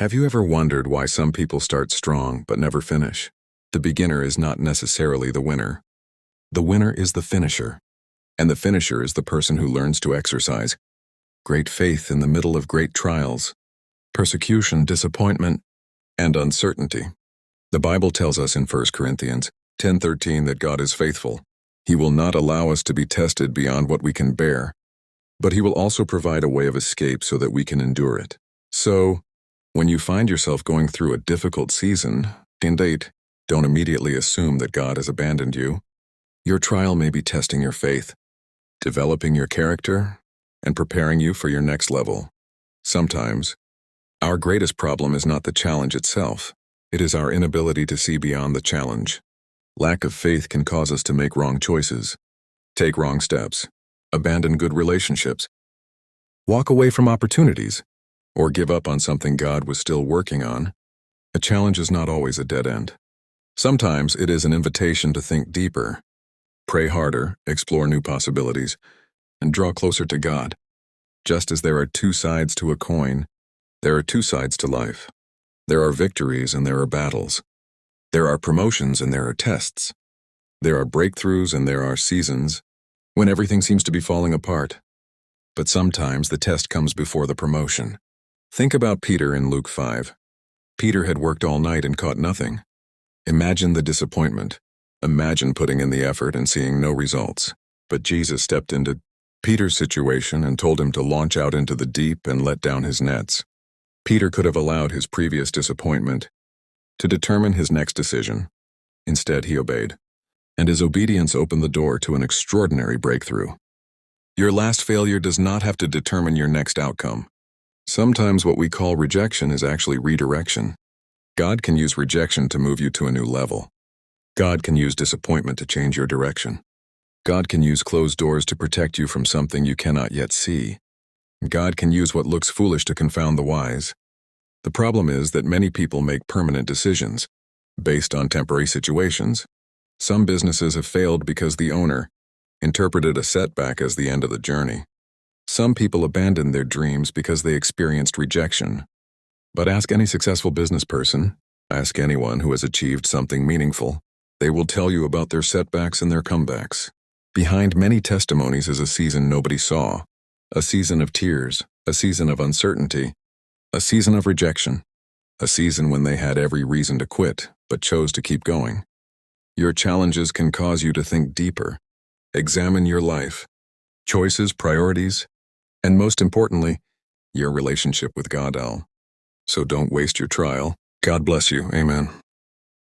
Have you ever wondered why some people start strong but never finish? The beginner is not necessarily the winner. The winner is the finisher. And the finisher is the person who learns to exercise great faith in the middle of great trials, persecution, disappointment, and uncertainty. The Bible tells us in 1 Corinthians 10:13 that God is faithful. He will not allow us to be tested beyond what we can bear, but He will also provide a way of escape so that we can endure it. So, when you find yourself going through a difficult season, don't immediately assume that God has abandoned you. Your trial may be testing your faith, developing your character, and preparing you for your next level. Sometimes, our greatest problem is not the challenge itself. It is our inability to see beyond the challenge. Lack of faith can cause us to make wrong choices, take wrong steps, abandon good relationships, walk away from opportunities, or give up on something God was still working on. A challenge is not always a dead end. Sometimes it is an invitation to think deeper, pray harder, explore new possibilities, and draw closer to God. Just as there are two sides to a coin, there are two sides to life. There are victories and there are battles. There are promotions and there are tests. There are breakthroughs and there are seasons when everything seems to be falling apart. But sometimes the test comes before the promotion. Think about Peter in Luke 5. Peter had worked all night and caught nothing. Imagine the disappointment. Imagine putting in the effort and seeing no results. But Jesus stepped into Peter's situation and told him to launch out into the deep and let down his nets. Peter could have allowed his previous disappointment to determine his next decision. Instead, he obeyed, and his obedience opened the door to an extraordinary breakthrough. Your last failure does not have to determine your next outcome. Sometimes what we call rejection is actually redirection. God can use rejection to move you to a new level. God can use disappointment to change your direction. God can use closed doors to protect you from something you cannot yet see. God can use what looks foolish to confound the wise. The problem is that many people make permanent decisions based on temporary situations. Some businesses have failed because the owner interpreted a setback as the end of the journey. Some people abandoned their dreams because they experienced rejection. But ask any successful business person, ask anyone who has achieved something meaningful. They will tell you about their setbacks and their comebacks. Behind many testimonies is a season nobody saw, a season of tears, a season of uncertainty, a season of rejection, a season when they had every reason to quit but chose to keep going. Your challenges can cause you to think deeper, examine your life, choices, priorities, and most importantly, your relationship with God. So don't waste your trial. God bless you. Amen.